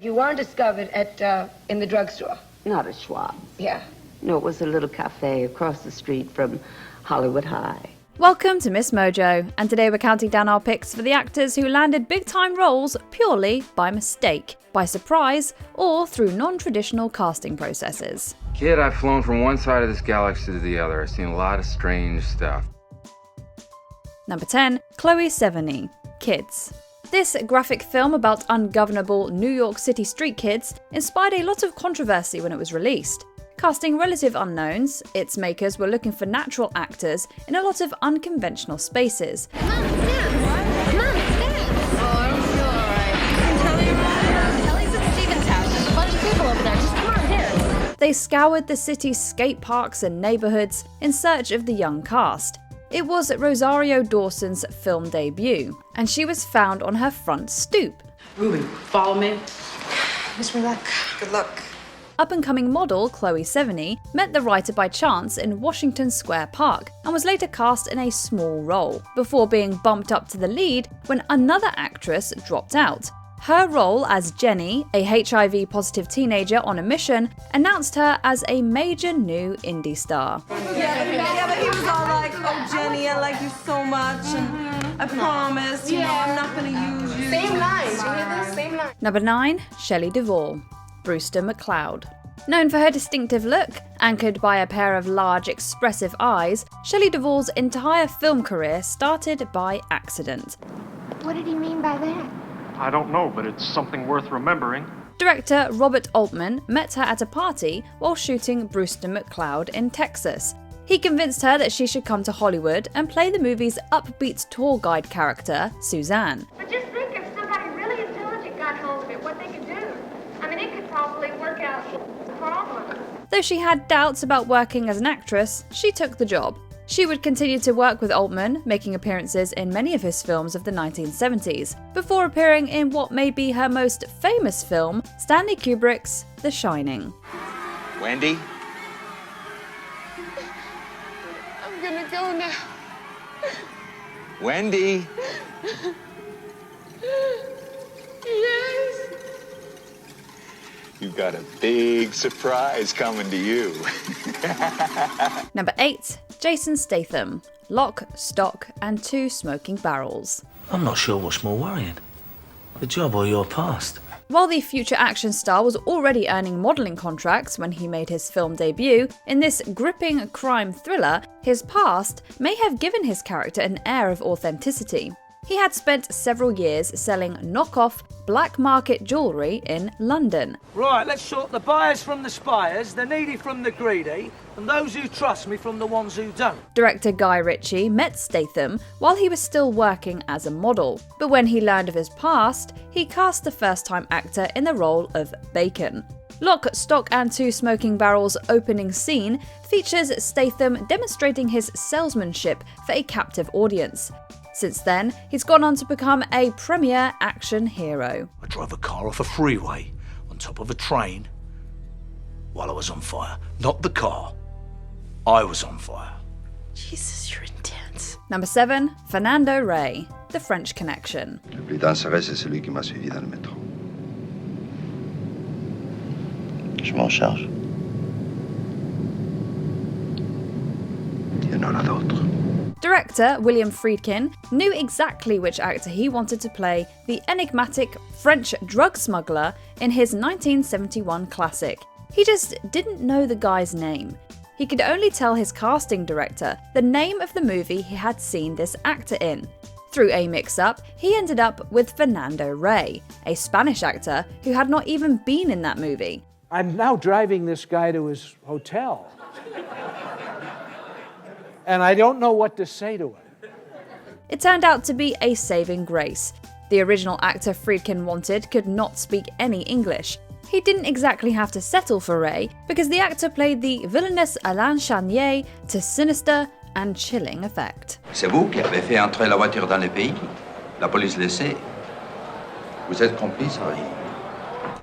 You weren't discovered in the drugstore? Not at Schwab. Yeah. No, it was a little cafe across the street from Hollywood High. Welcome to MsMojo, and today we're counting down our picks for the actors who landed big-time roles purely by mistake, by surprise, or through non-traditional casting processes. Kid, I've flown from one side of this galaxy to the other. I've seen a lot of strange stuff. Number 10, Chloe Seveny, Kids. This graphic film about ungovernable New York City street kids inspired a lot of controversy when it was released. Casting relative unknowns, its makers were looking for natural actors in a lot of unconventional spaces. Mom, it's Mom, it's Dad. Oh, I don't feel alright. I can tell your mom. Kelly's at Steven's house. There's a bunch of people over there. Just come on, here. They scoured the city's skate parks and neighborhoods in search of the young cast. It was Rosario Dawson's film debut, and she was found on her front stoop. Ruby, follow me. Wish me luck. Good luck. Up-and-coming model Chloe Seveny met the writer by chance in Washington Square Park and was later cast in a small role, before being bumped up to the lead when another actress dropped out. Her role as Jenny, a HIV-positive teenager on a mission, announced her as a major new indie star. Yeah, but he was all like, oh, Jenny, I like you so much, and I promise, you know, I'm not going to use you. Same lines. You hear this? Same line. Number 9, Shelley Duvall, Brewster McCloud. Known for her distinctive look, anchored by a pair of large, expressive eyes, Shelley Duvall's entire film career started by accident. What did he mean by that? I don't know, but it's something worth remembering. Director Robert Altman met her at a party while shooting Brewster McCloud in Texas. He convinced her that she should come to Hollywood and play the movie's upbeat tour guide character, Suzanne. But just think if somebody really intelligent got hold of it, what they could do. I mean, it could probably work out the problem. Though she had doubts about working as an actress, she took the job. She would continue to work with Altman, making appearances in many of his films of the 1970s, before appearing in what may be her most famous film, Stanley Kubrick's The Shining. Wendy? I'm gonna go now. Wendy? Yes. You've got a big surprise coming to you. Number 8, Jason Statham, Lock, Stock and Two Smoking Barrels. I'm not sure what's more worrying, the job or your past. While the future action star was already earning modelling contracts when he made his film debut, in this gripping crime thriller, his past may have given his character an air of authenticity. He had spent several years selling knockoff, black market jewellery in London. Right, let's sort the buyers from the spires, the needy from the greedy, and those who trust me from the ones who don't. Director Guy Ritchie met Statham while he was still working as a model, but when he learned of his past, he cast the first-time actor in the role of Bacon. Lock, Stock and Two Smoking Barrels' opening scene features Statham demonstrating his salesmanship for a captive audience. Since then, he's gone on to become a premier action hero. I drove a car off a freeway on top of a train while I was on fire. Not the car. I was on fire. Jesus, you're intense. Number 7, Fernando Ray, The French Connection. Le plus dangereux, c'est celui qui m'a suivi dans le métro. Je m'en charge. Il y en aura d'autres. Director William Friedkin knew exactly which actor he wanted to play the enigmatic French drug smuggler in his 1971 classic. He just didn't know the guy's name. He could only tell his casting director the name of the movie he had seen this actor in. Through a mix-up, he ended up with Fernando Ray, a Spanish actor who had not even been in that movie. I'm now driving this guy to his hotel. And I don't know what to say to him. It turned out to be a saving grace. The original actor Friedkin wanted could not speak any English. He didn't exactly have to settle for Ray, because the actor played the villainous Alain Chanier to sinister and chilling effect. C'est vous qui avez fait entrer la voiture dans le pays. La police le sait. Vous êtes complice, Ray.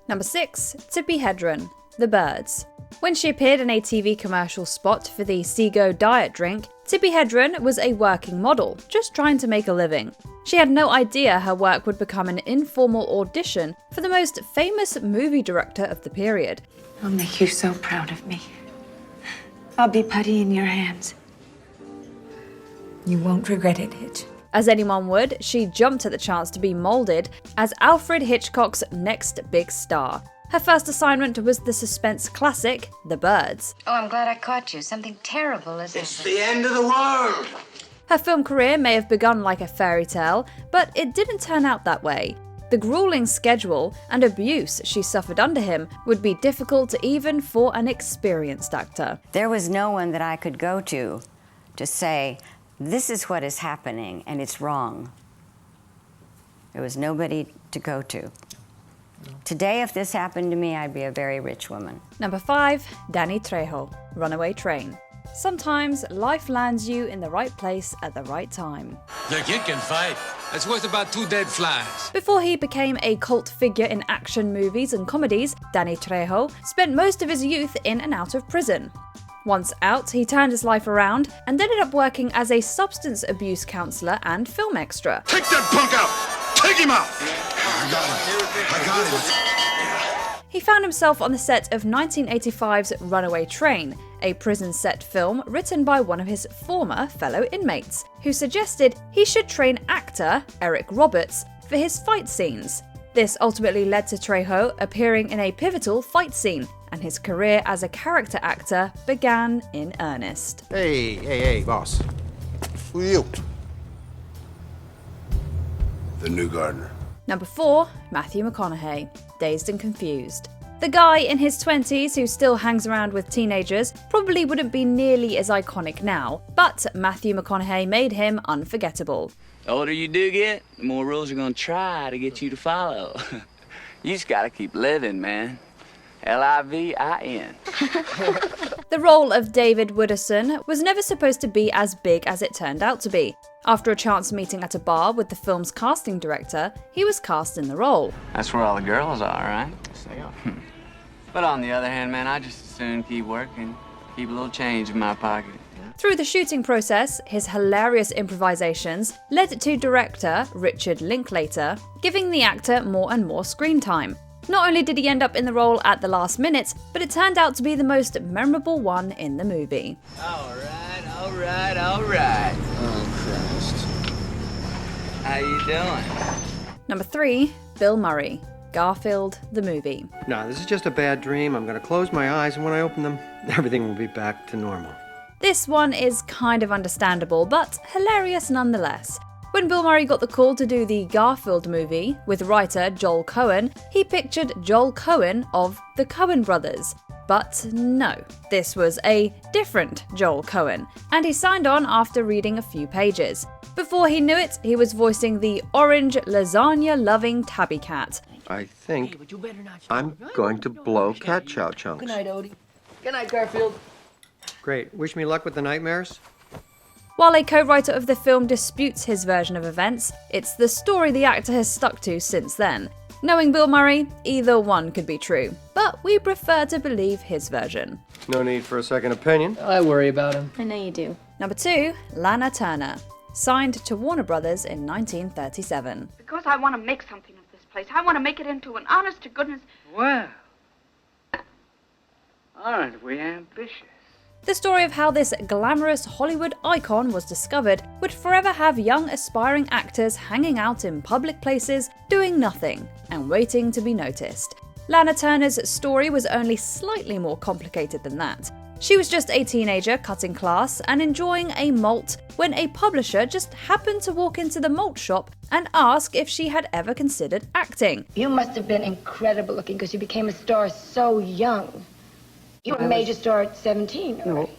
Number 6, Tippy Hedren, The Birds. When she appeared in a TV commercial spot for the Seago diet drink, Tippy Hedren was a working model, just trying to make a living. She had no idea her work would become an informal audition for the most famous movie director of the period. I'll make you so proud of me. I'll be putty in your hands. You won't regret it, Hitch. As anyone would, she jumped at the chance to be moulded as Alfred Hitchcock's next big star. Her first assignment was the suspense classic, The Birds. Oh, I'm glad I caught you. Something terrible is It's the end of the world! Her film career may have begun like a fairy tale, but it didn't turn out that way. The grueling schedule and abuse she suffered under him would be difficult even for an experienced actor. There was no one that I could go to say, this is what is happening and it's wrong. There was nobody to go to. Today, if this happened to me, I'd be a very rich woman. Number 5, Danny Trejo, Runaway Train. Sometimes life lands you in the right place at the right time. The kid can fight. That's worth about 2 dead flies. Before he became a cult figure in action movies and comedies, Danny Trejo spent most of his youth in and out of prison. Once out, he turned his life around and ended up working as a substance abuse counselor and film extra. Take that punk out! Take him out! I got him. He found himself on the set of 1985's Runaway Train, a prison-set film written by one of his former fellow inmates, who suggested he should train actor Eric Roberts for his fight scenes. This ultimately led to Trejo appearing in a pivotal fight scene, and his career as a character actor began in earnest. Hey, boss. Who are you? The new gardener. Number 4, Matthew McConaughey, Dazed and Confused. The guy in his 20s who still hangs around with teenagers probably wouldn't be nearly as iconic now, but Matthew McConaughey made him unforgettable. The older you do get, the more rules are gonna try to get you to follow. You just gotta keep living, man. L-I-V-I-N. The role of David Wooderson was never supposed to be as big as it turned out to be. After a chance meeting at a bar with the film's casting director, he was cast in the role. That's where all the girls are, right? Yes, they are. But on the other hand, man, I just as soon keep working, keep a little change in my pocket. Through the shooting process, his hilarious improvisations led to director Richard Linklater giving the actor more and more screen time. Not only did he end up in the role at the last minute, but it turned out to be the most memorable one in the movie. All right. Oh, Christ. How you doing? Number 3, Bill Murray, Garfield, the movie. No, this is just a bad dream. I'm going to close my eyes, and when I open them, everything will be back to normal. This one is kind of understandable, but hilarious nonetheless. When Bill Murray got the call to do the Garfield movie with writer Joel Cohen, he pictured Joel Cohen of the Coen brothers. But no, this was a different Joel Cohen, and he signed on after reading a few pages. Before he knew it, he was voicing the orange lasagna-loving tabby cat. I think I'm going to blow cat chow chunks. Good night, Odie. Good night, Garfield. Great. Wish me luck with the nightmares. While a co-writer of the film disputes his version of events, it's the story the actor has stuck to since then. Knowing Bill Murray, either one could be true, but we prefer to believe his version. No need for a second opinion. I worry about him. I know you do. Number 2, Lana Turner, signed to Warner Brothers in 1937. Because I want to make something of this place. I want to make it into an honest-to-goodness... Well, aren't we ambitious? The story of how this glamorous Hollywood icon was discovered would forever have young aspiring actors hanging out in public places, doing nothing, and waiting to be noticed. Lana Turner's story was only slightly more complicated than that. She was just a teenager cutting class and enjoying a malt when a publisher just happened to walk into the malt shop and ask if she had ever considered acting. You must have been incredible looking because you became a star so young. You were a major star at 17. No,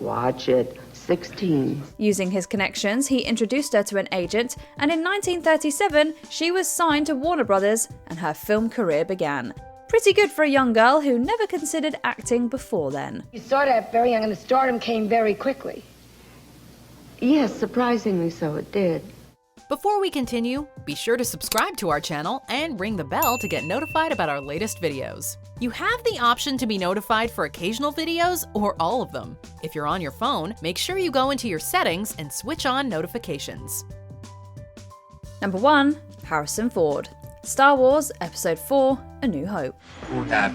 watch it. 16. Using his connections, he introduced her to an agent, and in 1937, she was signed to Warner Brothers, and her film career began. Pretty good for a young girl who never considered acting before then. You started out very young and the stardom came very quickly. Yes, surprisingly so, it did. Before we continue, be sure to subscribe to our channel and ring the bell to get notified about our latest videos. You have the option to be notified for occasional videos or all of them. If you're on your phone, make sure you go into your settings and switch on notifications. Number 1. Harrison Ford. Star Wars Episode 4, A New Hope. Yes,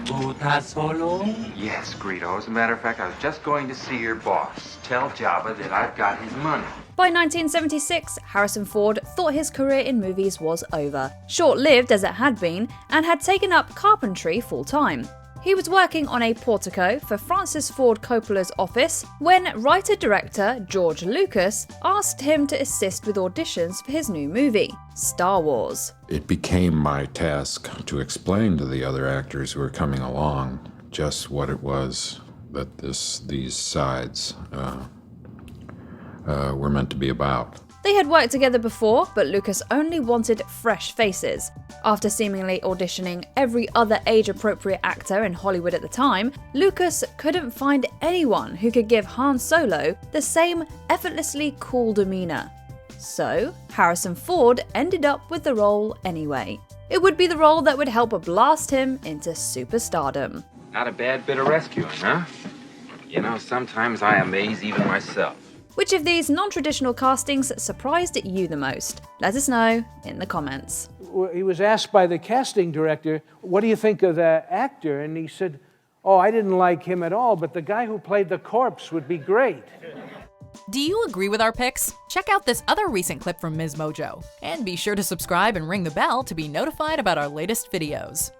Greedo. As a matter of fact, I was just going to see your boss. Tell Jabba that I've got his money. By 1976, Harrison Ford thought his career in movies was over, short-lived as it had been, and had taken up carpentry full-time. He was working on a portico for Francis Ford Coppola's office when writer-director George Lucas asked him to assist with auditions for his new movie, Star Wars. It became my task to explain to the other actors who were coming along just what it was that these sides were meant to be about. They had worked together before, but Lucas only wanted fresh faces. After seemingly auditioning every other age-appropriate actor in Hollywood at the time, Lucas couldn't find anyone who could give Han Solo the same effortlessly cool demeanor. So, Harrison Ford ended up with the role anyway. It would be the role that would help blast him into superstardom. Not a bad bit of rescuing, huh? You know, sometimes I amaze even myself. Which of these non-traditional castings surprised you the most? Let us know in the comments. He was asked by the casting director, what do you think of the actor? And he said, oh, I didn't like him at all, but the guy who played the corpse would be great. Do you agree with our picks? Check out this other recent clip from MsMojo. And be sure to subscribe and ring the bell to be notified about our latest videos.